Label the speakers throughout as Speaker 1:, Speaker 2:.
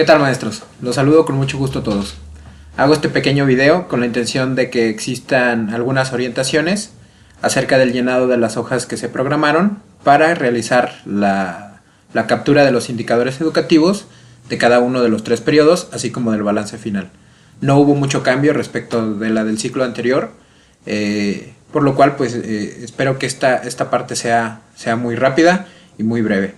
Speaker 1: ¿Qué tal, maestros? Los saludo con mucho gusto a todos. Hago este pequeño video con la intención de que existan algunas orientaciones acerca del llenado de las hojas que se programaron para realizar la captura de los indicadores educativos de cada uno de los 3 periodos, así como del balance final. No hubo mucho cambio respecto de la del ciclo anterior, por lo cual pues espero que esta parte sea muy rápida y muy breve.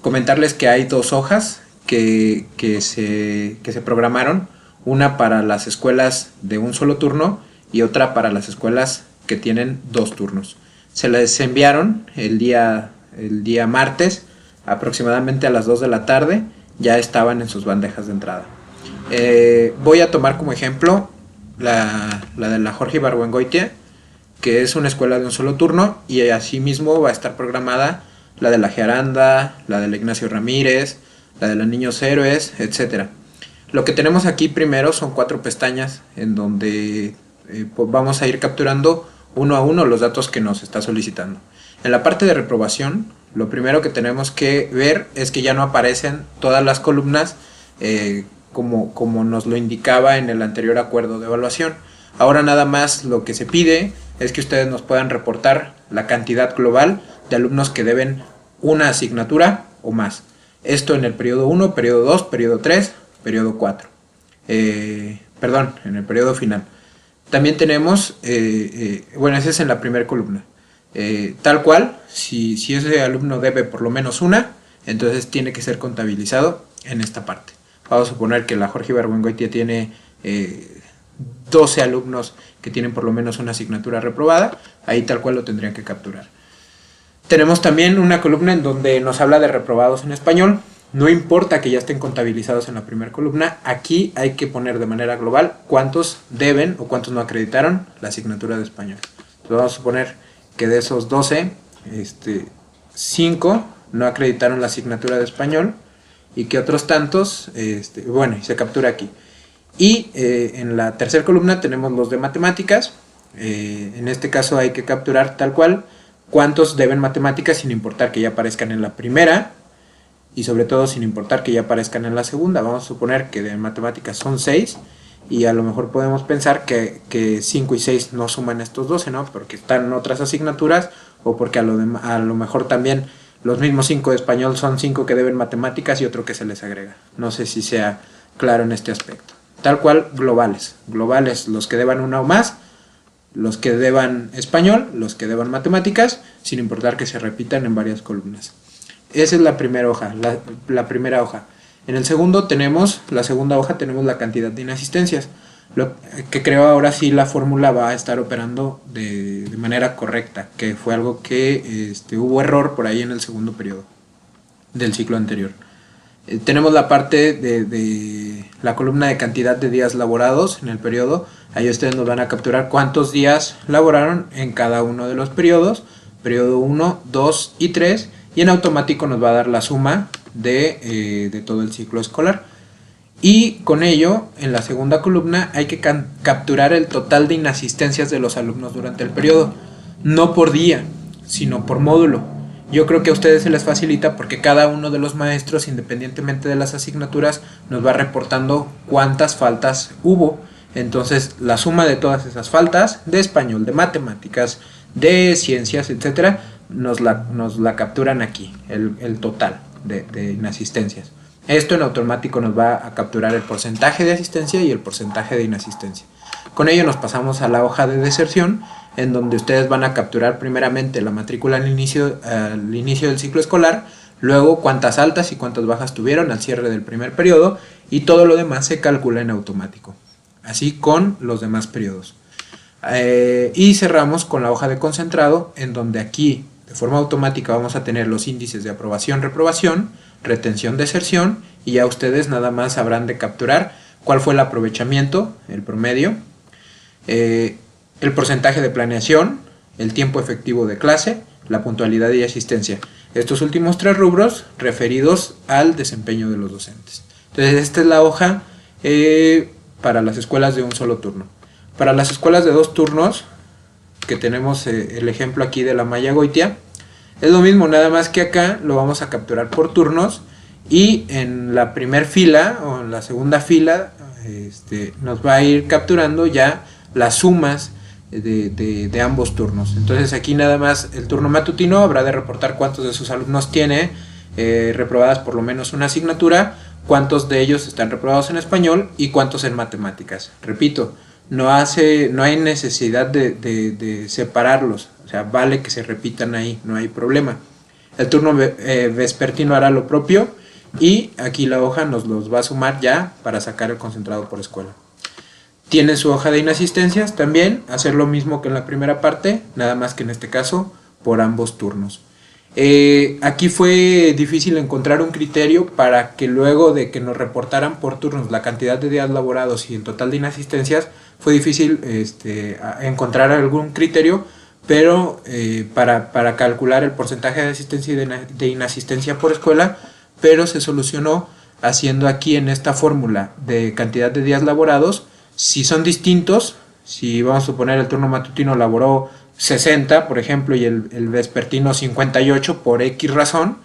Speaker 1: Comentarles que hay 2 hojas que se programaron, una para las escuelas de un solo turno y otra para las escuelas que tienen 2 turnos. Se les enviaron el día martes, aproximadamente a las 2 de la tarde, ya estaban en sus bandejas de entrada. Voy a tomar como ejemplo la de la Jorge Ibargüengoitia, que es una escuela de un solo turno, y asimismo va a estar programada la de la Giaranda, la de la Ignacio Ramírez, la de los Niños Héroes, etc. Lo que tenemos aquí primero son 4 pestañas en donde vamos a ir capturando uno a uno los datos que nos está solicitando. En la parte de reprobación, lo primero que tenemos que ver es que ya no aparecen todas las columnas como nos lo indicaba en el anterior acuerdo de evaluación. Ahora nada más lo que se pide es que ustedes nos puedan reportar la cantidad global de alumnos que deben una asignatura o más. Esto en el periodo 1, periodo 2, periodo 3, periodo 4. En el periodo final. También tenemos, ese es en la primera columna. Tal cual, si ese alumno debe por lo menos una, entonces tiene que ser contabilizado en esta parte. Vamos a suponer que la Jorge Ibargüengoitia tiene 12 alumnos que tienen por lo menos una asignatura reprobada, ahí tal cual lo tendrían que capturar. Tenemos también una columna en donde nos habla de reprobados en español. No importa que ya estén contabilizados en la primera columna, aquí hay que poner de manera global cuántos deben o cuántos no acreditaron la asignatura de español. Entonces vamos a suponer que de esos 12, 5 no acreditaron la asignatura de español y que otros tantos, se captura aquí. Y en la tercera columna tenemos los de matemáticas. En este caso hay que capturar tal cual cuántos deben matemáticas sin importar que ya aparezcan en la primera y sobre todo sin importar que ya aparezcan en la segunda. Vamos a suponer que de matemáticas son 6 y a lo mejor podemos pensar que 5 y 6 no suman estos 12, ¿no? Porque están en otras asignaturas o porque a lo mejor también los mismos 5 de español son 5 que deben matemáticas y otro que se les agrega. No sé si sea claro en este aspecto. Tal cual, globales los que deban una o más, los que deban español, los que deban matemáticas, sin importar que se repitan en varias columnas. Esa es la primera hoja, la primera hoja. En el segundo la segunda hoja tenemos la cantidad de inasistencias, lo que creo ahora sí la fórmula va a estar operando de manera correcta, que fue algo que hubo error por ahí en el segundo periodo del ciclo anterior. Tenemos la parte de la columna de cantidad de días laborados en el periodo. Ahí ustedes nos van a capturar cuántos días laboraron en cada uno de los periodos, periodo 1, 2 y 3, y en automático nos va a dar la suma de todo el ciclo escolar. Y con ello, en la segunda columna hay que capturar el total de inasistencias de los alumnos durante el periodo, no por día, sino por módulo. Yo creo que a ustedes se les facilita porque cada uno de los maestros, independientemente de las asignaturas, nos va reportando cuántas faltas hubo. Entonces, la suma de todas esas faltas, de español, de matemáticas, de ciencias, etcétera, nos la capturan aquí, el total de inasistencias. Esto en automático nos va a capturar el porcentaje de asistencia y el porcentaje de inasistencia. Con ello nos pasamos a la hoja de deserción, en donde ustedes van a capturar primeramente la matrícula al inicio del ciclo escolar, luego cuántas altas y cuántas bajas tuvieron al cierre del primer periodo, y todo lo demás se calcula en automático, así con los demás periodos. Y cerramos con la hoja de concentrado, en donde aquí de forma automática vamos a tener los índices de aprobación, reprobación, retención, deserción, y ya ustedes nada más habrán de capturar cuál fue el aprovechamiento, el promedio, el porcentaje de planeación, el tiempo efectivo de clase, la puntualidad y asistencia. Estos últimos 3 rubros referidos al desempeño de los docentes. Entonces esta es la hoja para las escuelas de un solo turno. Para las escuelas de 2 turnos, que tenemos el ejemplo aquí de la Maya Goitia, es lo mismo, nada más que acá lo vamos a capturar por turnos y en la primera fila o en la segunda fila nos va a ir capturando ya las sumas de ambos turnos. Entonces aquí nada más el turno matutino habrá de reportar cuántos de sus alumnos tiene reprobadas por lo menos una asignatura, cuántos de ellos están reprobados en español y cuántos en matemáticas. Repito, no hay necesidad de separarlos, o sea, vale que se repitan ahí, no hay problema. El turno vespertino hará lo propio y aquí la hoja nos los va a sumar ya para sacar el concentrado por escuela. Tienen su hoja de inasistencias también, hacer lo mismo que en la primera parte, nada más que en este caso por ambos turnos. Aquí fue difícil encontrar un criterio para que luego de que nos reportaran por turnos la cantidad de días laborados y el total de inasistencias, fue difícil encontrar algún criterio, pero para calcular el porcentaje de asistencia y de inasistencia por escuela, pero se solucionó haciendo aquí en esta fórmula de cantidad de días laborados. Si son distintos, si vamos a suponer el turno matutino laboró 60, por ejemplo, y el vespertino 58 por X razón,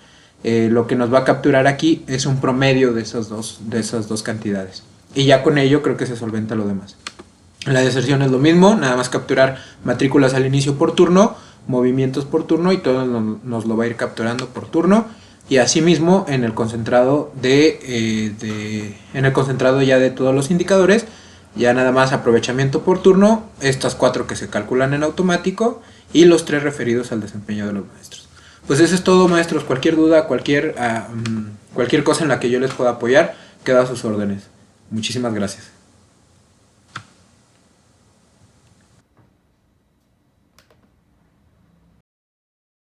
Speaker 1: lo que nos va a capturar aquí es un promedio de esas dos cantidades. Y ya con ello creo que se solventa lo demás. En la deserción es lo mismo, nada más capturar matrículas al inicio por turno, movimientos por turno y todo nos lo va a ir capturando por turno. Y asimismo en el concentrado ya de todos los indicadores, ya nada más aprovechamiento por turno, estas 4 que se calculan en automático y los 3 referidos al desempeño de los maestros. Pues eso es todo, maestros. Cualquier duda, cualquier cosa en la que yo les pueda apoyar, queda a sus órdenes. Muchísimas gracias.